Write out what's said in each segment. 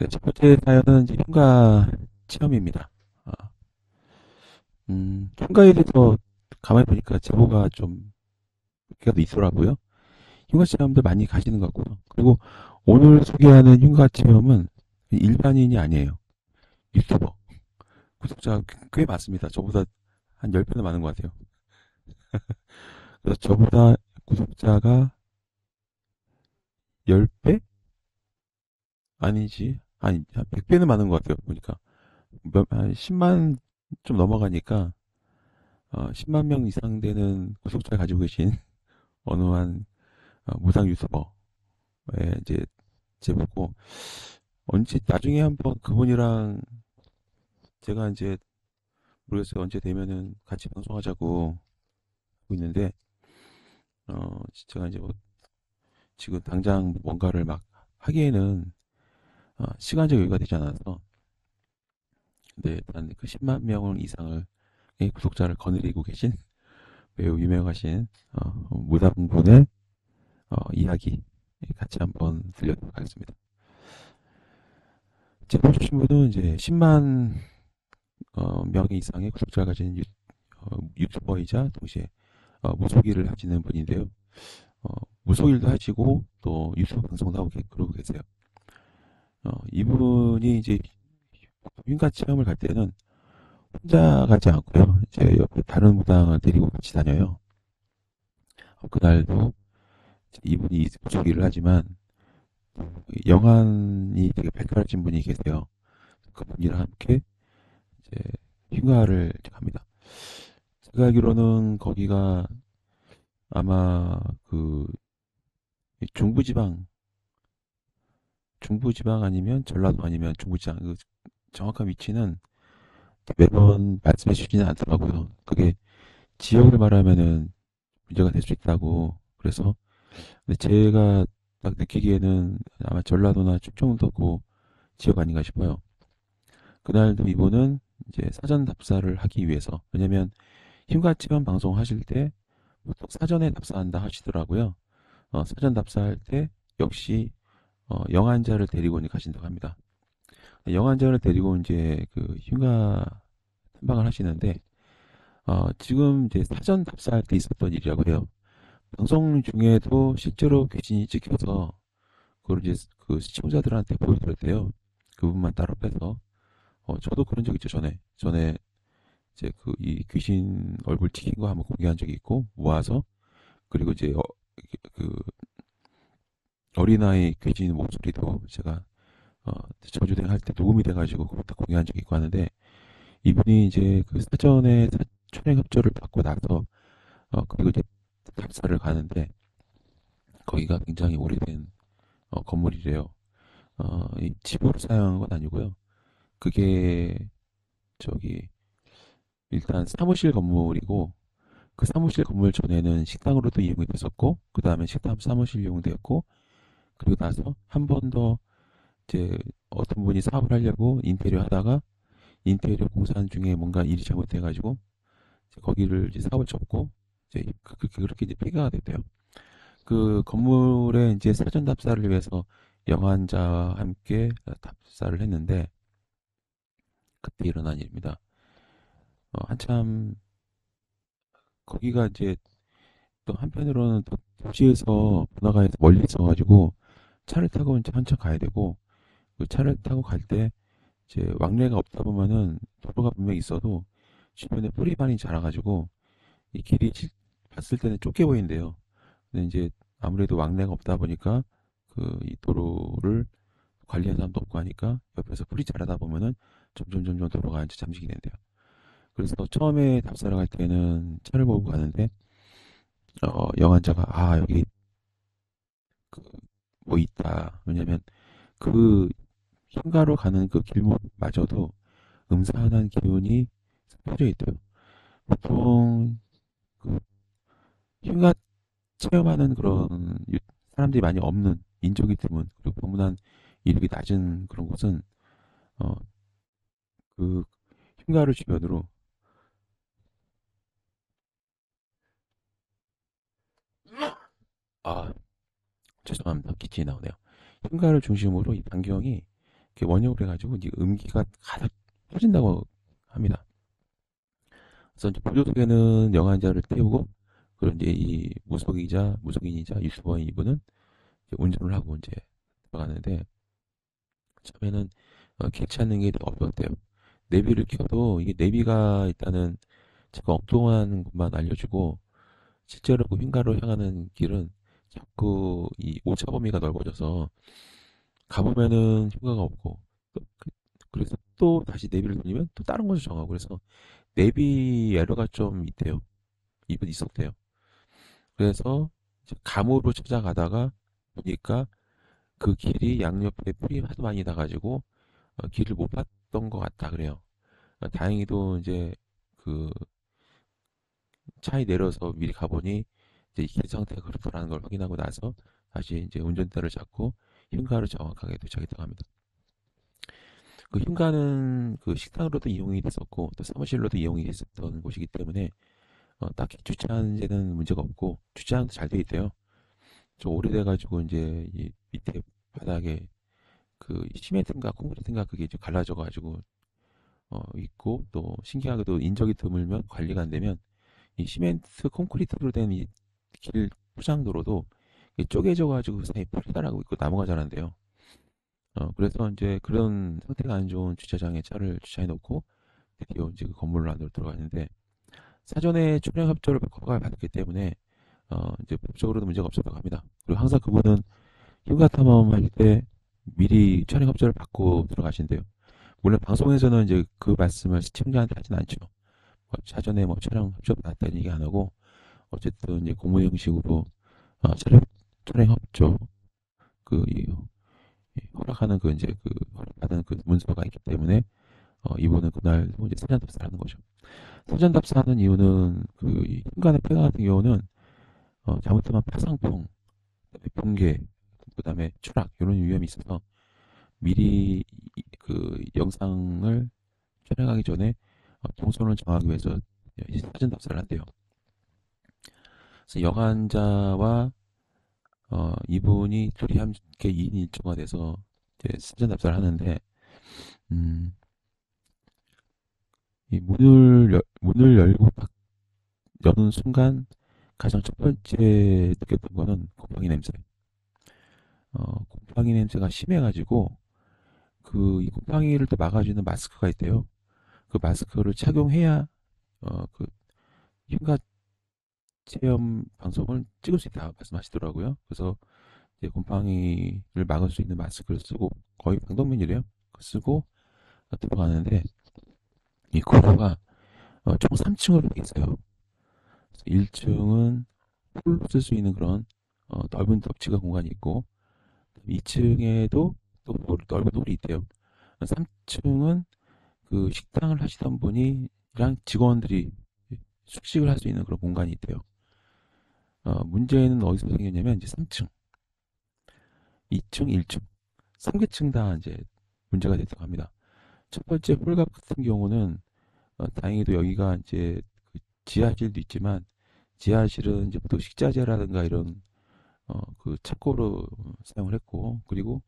네, 첫 번째 사연은 이제 휴가 체험입니다. 아, 휴가에 대해서 가만히 보니까 제보가 좀 꽤도 있더라고요. 휴가 체험들 많이 가시는 것 같고요. 그리고 오늘 소개하는 휴가 체험은 일반인이 아니에요. 유튜버. 구독자 꽤 많습니다. 저보다 한 10배는 많은 것 같아요. 그래서 저보다 구독자가 10배? 아니지. 아니, 한 100배는 많은 것 같아요. 보니까. 한 10만 좀 넘어가니까 10만 명 이상 되는 구독자 가지고 계신 어느 한 무상 유튜버의 이제 제보고 언제 나중에 한번 그분이랑 제가 이제 모르겠어요. 언제 되면은 같이 방송하자고 하고 있는데 제가 이제 뭐 지금 당장 뭔가를 막 하기에는 시간적 여유가 되지 않아서 근데 일단 그 10만 명 이상을 구독자를 거느리고 계신 매우 유명하신 무당분의 이야기 같이 한번 들려드리도록 하겠습니다. 제보 주신 분은 이제 10만 명의 이상의 구독자를 가진 유튜버이자 동시에 무속일을 하시는 분인데요. 어, 무속일도 하시고 또 유튜브 방송도 하고 그러고 계세요. 이분이 이제 흉가 체험을 갈 때는 혼자 가지 않고요. 이제 옆에 다른 무당을 데리고 같이 다녀요. 그날도 이분이 무속일을 하지만 영안이 되게 발달하신 분이 계세요. 그분이랑 함께 이제 흉가를 갑니다. 제가 알기로는 거기가 아마 그 중부지방, 중부지방 아니면 전라도 아니면 중부지방 그 정확한 위치는 매번 말씀해 주지는 않더라고요. 그게 지역을 말하면은 문제가 될 수 있다고. 그래서 근데 제가 딱 느끼기에는 아마 전라도나 충청도 그 지역 아닌가 싶어요. 그날도 이분은 이제 사전 답사를 하기 위해서 왜냐면 휴가 체험 방송 하실 때 보통 사전에 답사한다 하시더라고요. 사전 답사할 때 역시 영환자를 데리고 가신다고 합니다. 영환자를 데리고 이제 그 휴가 탐방을 하시는데 지금 이제 사전 답사할 때 있었던 일이라고 해요. 방송 중에도 실제로 귀신이 찍혀서 그걸 이제 그 시청자들한테 보여드렸대요. 그 부분만 따로 빼서 저도 그런 적 있죠. 전에 이제 그 이 귀신 얼굴 찍힌 거 한번 공개한 적이 있고 모아서 그리고 이제 그 어린아이 귀신 목소리도 제가 저주대 할 때 녹음이 돼가지고 그것도 공개한 적이 있고 하는데 이분이 이제 그 사전에 촬영 협조를 받고 나서 그리고 이제 답사를 가는데 거기가 굉장히 오래된 건물이래요. 이 집으로 사용한 건 아니고요. 그게 저기 일단 사무실 건물이고 그 사무실 건물 전에는 식당으로도 이용이 됐었고 그 다음에 식당 사무실 이용되었고 그리고 나서 한 번 더 이제 어떤 분이 사업을 하려고 인테리어 하다가 인테리어 공사하는 중에 뭔가 일이 잘못돼가지고 거기를 이제 사업을 접고 이제 그렇게 이제 폐가가 됐대요. 그 건물에 이제 사전 답사를 위해서 영환자와 함께 답사를 했는데 그때 일어난 일입니다. 한참 거기가 이제 또 한편으로는 또 도시에서 번화가에서 멀리 있어가지고 차를 타고 이제 한참 가야 되고 그 차를 타고 갈 때 이제 왕래가 없다 보면은 도로가 분명히 있어도 주변에 뿌리 많이 자라가지고 이 길이 봤을 때는 좁게 보인대요. 근데 이제 아무래도 왕래가 없다 보니까 그 이 도로를 관리하는 사람도 없고 하니까 옆에서 풀이 자라다 보면은 점점 도로가 이제 잠식이 된대요. 그래서 처음에 답사를 갈 때는 차를 몰고 가는데 영환자가 여기 그 뭐 있다. 왜냐면 그 흰가로 가는 그 길목마저도 음산한 기운이 퍼져 있대요. 보통 그 흰가 체험하는 그런 사람들이 많이 없는 인적이 드문 그리고 방문한 이력이 낮은 그런 곳은 어, 그 흰가루 주변으로 아 죄송합니다. 기침이 나오네요. 흰가루 중심으로 이 반경이 이렇게 원형으로 해가지고 이제 음기가 가득 퍼진다고 합니다. 그래서 이제 보조 속에는 영환자를 태우고, 그리고 이제 이 무속인이자 유튜버인 이분은 이제 운전을 하고 이제 들어가는데, 처음에는 괜찮은 게 어려웠대요. 내비를 켜도 이게 내비가 일단은 제가 엉뚱한 것만 알려주고, 실제로 그 휜가로 향하는 길은 자꾸 이 오차 범위가 넓어져서 가보면은 휜가가 없고, 그래서 또 다시 내비를 돌리면 또 다른 곳을 정하고, 그래서 내비 에러가 좀 있대요. 이분 있었대요. 그래서 이제 감으로 찾아가다가 보니까 그 길이 양옆에 풀이 하도 많이 나가지고 길을 못 봤던 것 같다 그래요. 다행히도 이제 그 차에 내려서 미리 가보니 이제 길 상태가 그렇다라는 걸 확인하고 나서 다시 이제 운전대를 잡고 흉가를 정확하게 도착했다고 합니다. 그 흉가는 그 식당으로도 이용이 됐었고 또 사무실로도 이용이 됐었던 곳이기 때문에 딱히 주차하는 문제가 없고 주차장도 잘 돼 있대요. 좀 오래돼가지고 이제 이 밑에 바닥에 그 시멘트인가 콘크리트인가 그게 좀 갈라져가지고 있고, 또 신기하게도 인적이 드물면 관리가 안 되면 이 시멘트 콘크리트로 된 이 길 포장도로도 이게 쪼개져가지고 그 사이에 풀이 달하고 있고 나무가 자란대요. 그래서 이제 그런 상태가 안 좋은 주차장에 차를 주차해 놓고 드디어 이제 그 건물 안으로 들어가는데, 사전에 촬영 협조를 허가를 받았기 때문에 이제 법적으로도 문제가 없었다고 합니다. 그리고 항상 그분은 휴가 탐험할 때 미리 촬영 협조를 받고 들어가신대요. 물론 방송에서는 이제 그 말씀을 시청자한테 하진 않죠. 사전에 뭐 촬영 협조 받았다는 얘기 안 하고, 어쨌든 이제 공무 형식으로 촬영 협조 허락하는 그 이제 그 허락받은 그 문서가 있기 때문에 이분은 그날 이제 사전 답사를 하는 거죠. 사전 답사하는 이유는 그 인간의 폐가 같은 경우는 잘못하면 파상풍, 그다음에 붕괴, 그다음에 추락 이런 위험이 있어서 미리 그 영상을 촬영하기 전에 동선을 정하기 위해서 사전 답사를 한대요. 그래서 여관자와 이분이 둘이 함께 2인 1조가 돼서 이제 사전 답사를 하는데, 음, 이 문을 열고 딱 여는 순간 가장 첫 번째 느꼈던 거는 곰팡이 냄새. 곰팡이 냄새가 심해가지고 그 이 곰팡이를 또 막아주는 마스크가 있대요. 그 마스크를 착용해야 그 흉가 체험 방송을 찍을 수 있다 말씀하시더라고요. 그래서 이제 곰팡이를 막을 수 있는 마스크를 쓰고 거의 방독면이래요. 쓰고 들어가는데 이 코너가 총 3층으로 되어 있어요. 1층은 홀로 쓸 수 있는 그런 넓은 덕지가 공간이 있고, 2층에도 또 넓은 홀이 있대요. 3층은 그 식당을 하시던 분이랑 직원들이 숙식을 할 수 있는 그런 공간이 있대요. 문제는 어디서 생겼냐면 이제 3층, 2층, 1층, 3개층 다 이제 문제가 됐다고 합니다. 첫 번째 홀갑 같은 경우는 다행히도 여기가 이제 그 지하실도 있지만 지하실은 이제 보통 식자재라든가 이런 그 창고로 사용을 했고, 그리고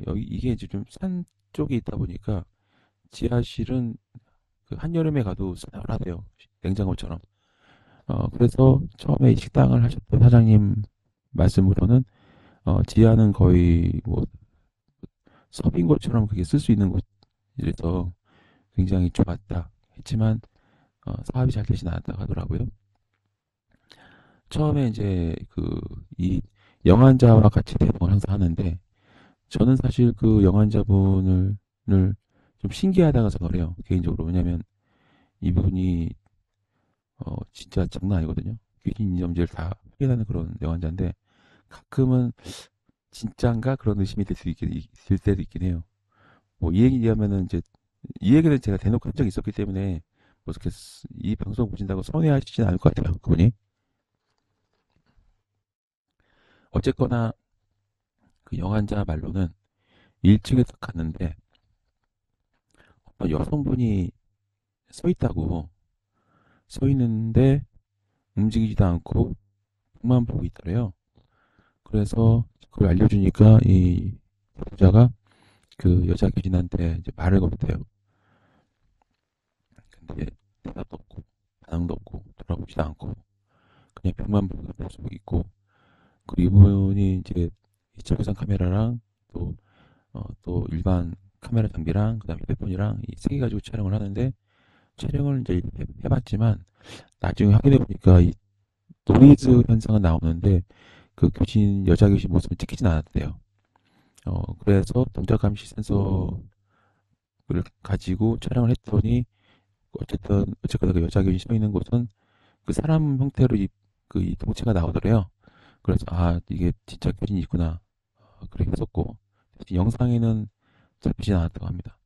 여기 이게 이제 좀 산 쪽에 있다 보니까 지하실은 그 한여름에 가도 서늘하대요. 냉장고처럼. 그래서 처음에 이 식당을 하셨던 사장님 말씀으로는 지하는 거의 뭐 서빙고처럼 그게 쓸 수 있는 곳이라서 굉장히 좋았다 했지만 사업이 잘 되진 않았다고 하더라고요. 처음에 이제 그 이 영환자와 같이 대동을 항상 하는데, 저는 사실 그 영환자분을 좀 신기하다고 생각을 해요. 개인적으로. 왜냐면 이분이 진짜 장난 아니거든요. 귀신 인정제를 다 확인하는 그런 영환자인데 가끔은 진짠가 그런 의심이 들 때도 있긴 해요. 뭐 이 얘기하면은 이제 이 얘기는 제가 대놓고 한 적이 있었기 때문에 뭐 어떻게 이 방송 보신다고 서운해하시진 않을 것 같아요. 그분이. 어쨌거나 그 영환자 말로는 1층에 딱 갔는데 어떤 여성분이 서 있다고, 서 있는데 움직이지도 않고 만 보고 있더래요. 그래서 그걸 알려주니까 이 보자가 그 여자 교진한테 이제 말을 걸었대요. 근데 대답도 없고 반응도 없고 돌아보지도 않고 그냥 벽만 보고 있고, 그리고 이분이 이제 이 적외선 카메라랑 또 일반 카메라 장비랑 그다음에 휴대폰이랑 이 세 개 가지고 촬영을 하는데, 촬영을 이제 해봤지만 나중에 확인해 보니까 이 노이즈 현상은 나오는데 그 여자 교신 모습을 찍히진 않았대요. 그래서 동작 감시 센서를 가지고 촬영을 했더니 어쨌거나 그 여자 교신 서 있는 곳은 그 사람 형태로 이 동체가 나오더래요. 그래서 아 이게 진짜 교신이 있구나, 그렇게 했었고, 영상에는 잡히진 않았다고 합니다.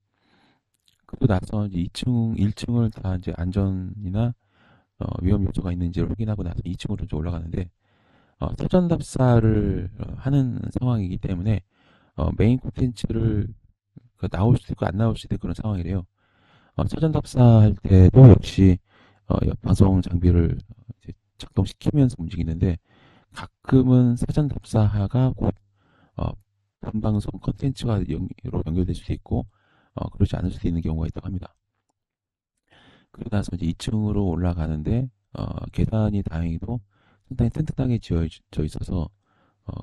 그리고 나서 이제 2층, 1층을 다 이제 안전이나 위험 요소가 있는지를 확인하고 나서 2층으로 이제 올라가는데, 사전 답사를 하는 상황이기 때문에 메인 콘텐츠를 나올 수도 있고 안 나올 수도 있고 그런 상황이래요. 사전 답사할 때도 역시 방송 장비를 이제 작동시키면서 움직이는데, 가끔은 사전 답사가 곧 어, 본방송 컨텐츠가 연결될 수도 있고 그러지 않을 수도 있는 경우가 있다고 합니다. 그러고 나서 이제 2층으로 올라가는데 계단이 다행히도 상당히 튼튼하게 지어져 있어서 어,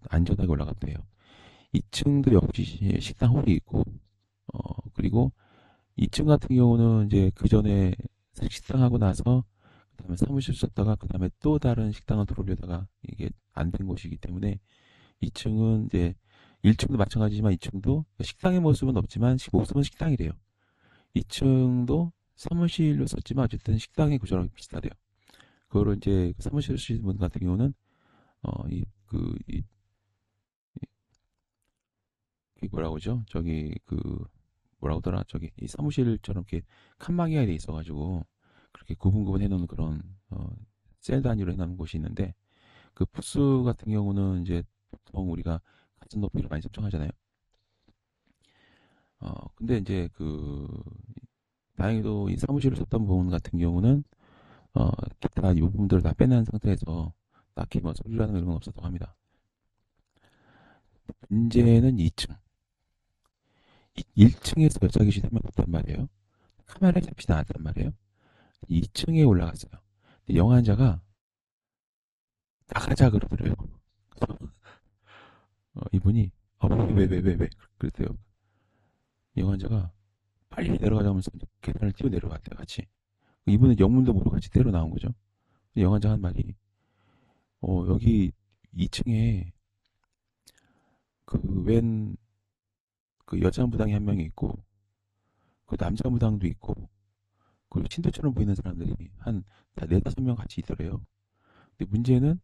안전하게 올라갔대요. 2층도 역시 식당 홀이 있고 그리고 2층 같은 경우는 이제 그 전에 식당하고 나서 그다음에 사무실 썼다가 그다음에 또 다른 식당을 들어오려다가 이게 안 된 곳이기 때문에 2층은 이제 1층도 마찬가지지만 2층도 식당의 모습은 없지만 모습은 식당이래요. 2층도 사무실로 썼지만 어쨌든 식당의 구조랑 비슷하대요. 그거를 이제 사무실 쓰시는 분 같은 경우는 어, 이, 그, 이, 이 뭐라고 하죠? 뭐라고 하더라? 이 사무실처럼 이렇게 칸막이가 돼 있어가지고 그렇게 구분구분 해놓은 그런 셀 단위로 해놓은 곳이 있는데, 그 부스 같은 경우는 이제 보통 우리가 같은 높이로 많이 설정하잖아요. 근데 이제 다행히도 이 사무실을 썼던 부분 같은 경우는 기타 이 부분들을 다 빼낸 상태에서 딱히 뭐 소리라는 이런 건 없었다고 합니다. 문제는 2층. 1층에서 여자 귀신 한명 봤단 말이에요. 카메라에 잡히지 않았단 말이에요. 2층에 올라갔어요. 근데 영환자가 나가자 그러더래요. 그래서 이분이 왜 그랬대요. 영환자가 빨리 내려가자면서 계단을 뛰어 내려갔대요, 같이. 이분은 영문도 모르고 같이 때려 나온 거죠. 영환자 한 말이 여기 2층에 웬 여자 무당이 한 명이 있고 그 남자 무당도 있고 그리고 친구처럼 보이는 사람들이 한 네다섯 명 같이 있더래요. 근데 문제는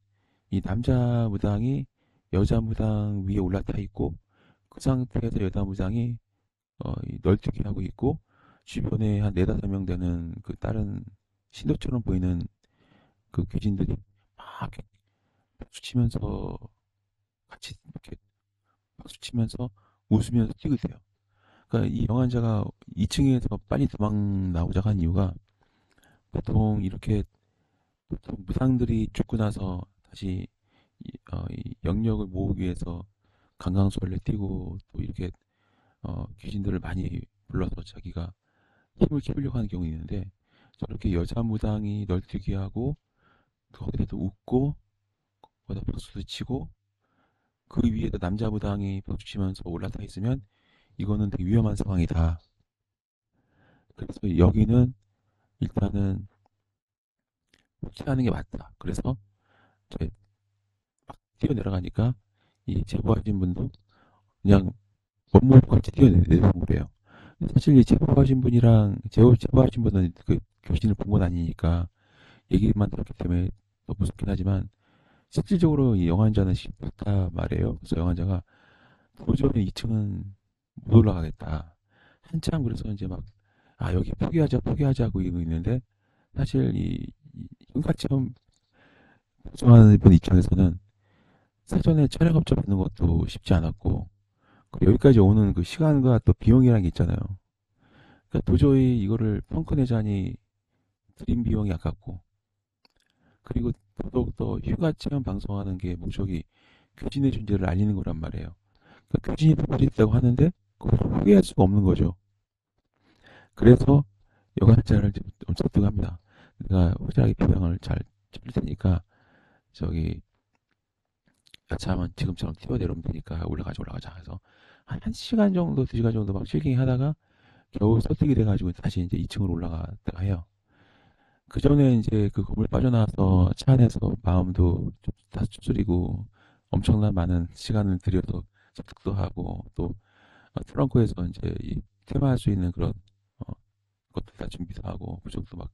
이 남자 무당이 여자 무당 위에 올라타 있고 그 상태에서 여자 무당이 널뛰기 하고 있고 주변에 한 네다섯 명 되는 그 다른 신도처럼 보이는 그 귀신들이 막 박수 치면서 같이 이렇게 박수 치면서 웃으면서 뛰고 있어요. 그러니까 이 영환자가 2층에서 빨리 도망 나오자고 한 이유가, 보통 이렇게 보통 무상들이 죽고 나서 다시 이 영역을 모으기 위해서 강강수월래 뛰고 또 이렇게 귀신들을 많이 불러서 자기가 힘을 키우려고 하는 경우 있는데, 저렇게 여자 무당이 널뛰기 하고 거기에도 웃고 거기다 박수도 치고 그 위에다 남자 무당이 박수 치면서 올라타 있으면 이거는 되게 위험한 상황이다. 그래서 여기는 일단은 피하는 게 맞다. 그래서 이제 막 뛰어내려가니까 이 제보하신 분도 그냥 원몰같이 뛰어내려온 거래요. 사실 이 제보하신 분은 그 교신을 본 건 아니니까 얘기만 들었기 때문에 더 무섭긴 하지만, 실질적으로 이 영환자는 봤다 말이에요. 그래서 영환자가 도저히 2층은 못 올라가겠다. 한참 그래서 이제 여기 포기하자고 이러고 있는데, 사실 이 흉가체험 구성하는 분 입장에서는 사전에 촬영 업체 받는 것도 쉽지 않았고, 여기까지 오는 그 시간과 또 비용이라는 게 있잖아요. 그러니까 도저히 이거를 펑크 내자니 들인 비용이 아깝고, 그리고 더더욱더 휴가 체험 방송하는 게 목적이 교진의 존재를 알리는 거란 말이에요. 그러니까 교진이 보고 있다고 하는데 그걸 포기할 수가 없는 거죠. 그래서 여관자를 좀 설득합니다. 내가 확실하게 비용을 잘 쳐줄 테니까 저기 여차하면 지금처럼 뛰어내려오면 되니까 올라가자 해서 한 1시간 정도 2시간 정도 막 실갱이 하다가 겨우 설득이 돼가지고 다시 이제 2층으로 올라갔다가 해요. 그 전에 이제 그 건물 빠져나와서 차 안에서 마음도 좀 다 추스리고 엄청난 많은 시간을 들여서 설득도 하고 또 트렁크에서 이제 이 테마할 수 있는 그런 어, 것들 다 준비도 하고 그쪽도 막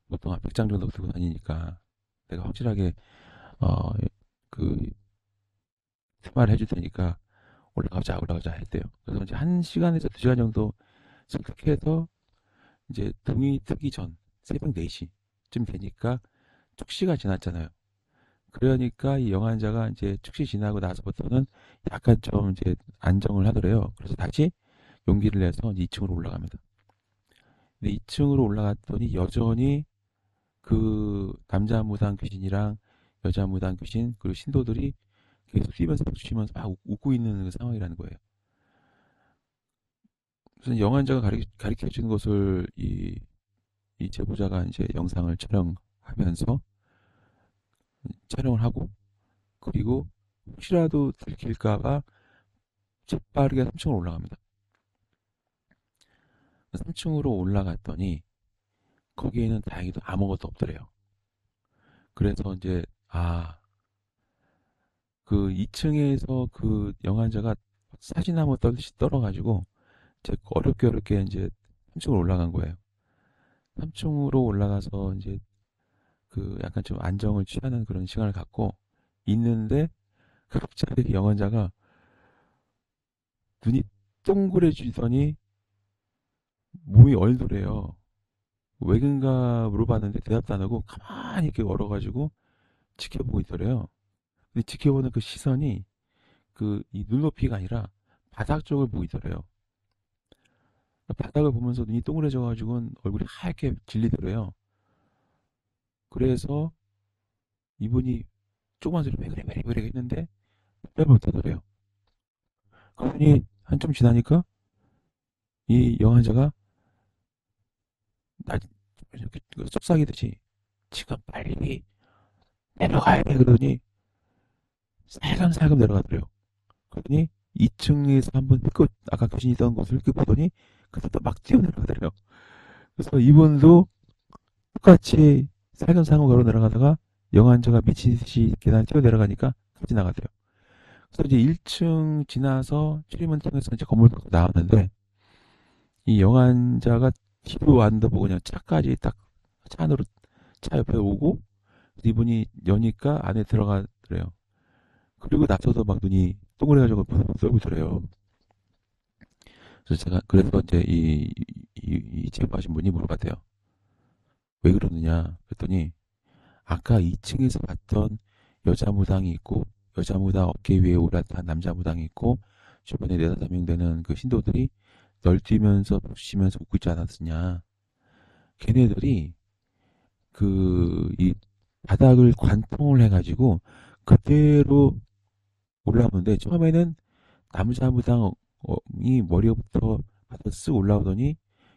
보통 한 100장 정도 들고 다니니까 내가 확실하게 어, 그 테마를 해줄 테니까 올라가자 했대요. 그래서 이제 1시간에서 2시간 정도 설득해서 이제 등이 트기 전 새벽 4시쯤 되니까 축시가 지났잖아요. 그러니까 이 영환자가 이제 축시 지나고 나서부터는 약간 좀 이제 안정을 하더래요. 그래서 다시 용기를 내서 2층으로 올라갑니다. 근데 2층으로 올라갔더니 여전히 그 남자 무당 귀신이랑 여자 무당 귀신 그리고 신도들이 계속 뛰면서 박수 치면서 막 웃고 있는 그 상황이라는 거예요. 그래서 영환자가 가르쳐 주는 것을 이 제보자가 이제 영상을 촬영을 하고 그리고 혹시라도 들킬까봐 재빠르게 3층으로 올라갑니다. 3층으로 올라갔더니 거기에는 다행히도 아무것도 없더래요. 그래서 이제 그 2층에서 그 영환자가 사진나무 떨듯이 떨어가지고 이제 어렵게 이제 3층으로 올라간 거예요. 3층으로 올라가서 이제 그 약간 좀 안정을 취하는 그런 시간을 갖고 있는데 갑자기 영환자가 눈이 동그래지더니 몸이 얼더래요. 왜 그런가 물어봤는데 대답도 안 하고 가만히 이렇게 얼어가지고 지켜보고 있더래요. 근데 지켜보는 그 시선이 그 이 눈높이가 아니라 바닥 쪽을 보고 있더래요. 바닥을 보면서 눈이 동그래져가지고 얼굴이 하얗게 질리더래요. 그래서 이분이 조그만 소리 왜 그래 했는데 대답을 못하더래요. 그러더니 한참 지나니까 이 영환자가 나 이렇게 속삭이듯이 지금 빨리 내려가야 돼 그러더니 살금살금 내려가더래요. 그러더니 2층에서 한번 그 아까 귀신이 있던 곳을 그 보더니 그때 또 막 뛰어내려가더래요. 그래서 이분도 똑같이 살금살금 걸어 내려가다가 영환자가 미친 듯이 계단 뛰어내려가니까 같이 나가대요. 그래서 이제 1층 지나서 출입문 통해서 이제 건물 밖으로 나왔는데 이 영환자가 뒤로 안 보고 그냥 차까지 딱 차 안으로 차 옆에 오고 이분이 여니까 안에 들어가더래요. 그리고 나서도 막 눈이 동그래가지고 썰고 있더래요. 그래서 제가 그래서 이제 이 제보하신 분이 물어봤대요. 왜 그러느냐 그랬더니 아까 2층에서 봤던 여자 무당이 있고 여자 무당 어깨 위에 올라탄 남자 무당이 있고 주변에 네다섯 명 되는 그 신도들이 널뛰면서 부시면서 웃고 있지 않았느냐. 걔네들이 그 이 바닥을 관통을 해가지고 그대로 올라오는데 처음에는 남자 무당이 머리부터 바닥 쓱 올라오더니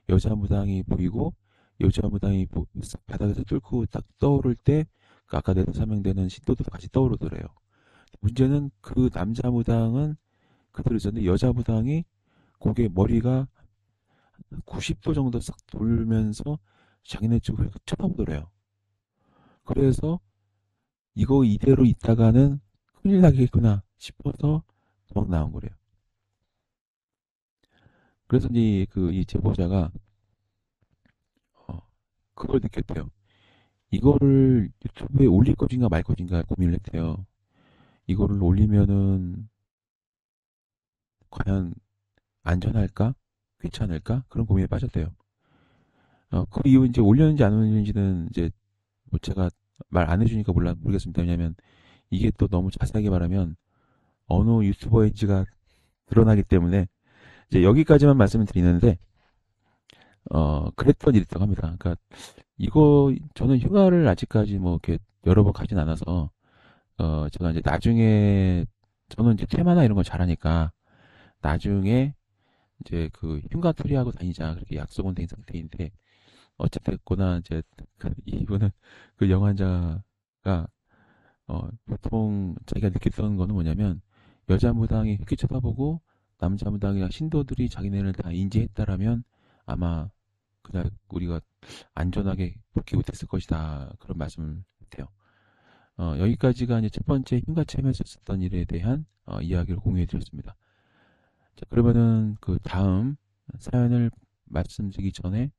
여자 무당이 보이고 여자 무당이 바닥에서 뚫고 딱 떠오를 때 그 아까 내다 설명되는 신도도 같이 떠오르더래요. 문제는 그 남자 무당은 그대로 있었는데 여자 무당이 고개 머리가 90도 정도 싹 돌면서 자기네 쪽을 쳐다보더래요. 그래서 이거 이대로 있다가는 큰일 나겠구나 싶어서 막 나온 거래요. 그래서 이제 이 제보자가 어, 그걸 느꼈대요. 이거를 유튜브에 올릴 것인가 말 것인가 고민을 했대요. 이거를 올리면은 과연 안전할까? 괜찮을까? 그런 고민에 빠졌대요. 그 이후 이제 올렸는지 안 올렸는지는 이제 뭐 제가 말 안 해주니까 모르겠습니다. 왜냐면 이게 또 너무 자세하게 말하면 어느 유튜버인지가 드러나기 때문에 이제 여기까지만 말씀을 드리는데 그랬던 일이 있다고 합니다. 그러니까 이거 저는 휴가를 아직까지 뭐 이렇게 여러 번 가진 않아서 제가 이제 나중에 저는 이제 테마나 이런 걸 잘하니까 나중에 이제 그 흉가 처리하고 다니자 그렇게 약속은 된 상태인데 어쨌거나 이제 이분은 그 영환자가 보통 자기가 느꼈던 거는 뭐냐면 여자 무당이 이렇게 쳐다보고 남자 무당이랑 신도들이 자기네를 다 인지했다라면 아마 그날 우리가 안전하게 복귀 못했을 것이다 그런 말씀을 해요. 여기까지가 이제 첫 번째 흉가 체험에서 있었던 일에 대한 이야기를 공유해 드렸습니다. 자, 그러면은 그 다음 사연을 말씀드리기 전에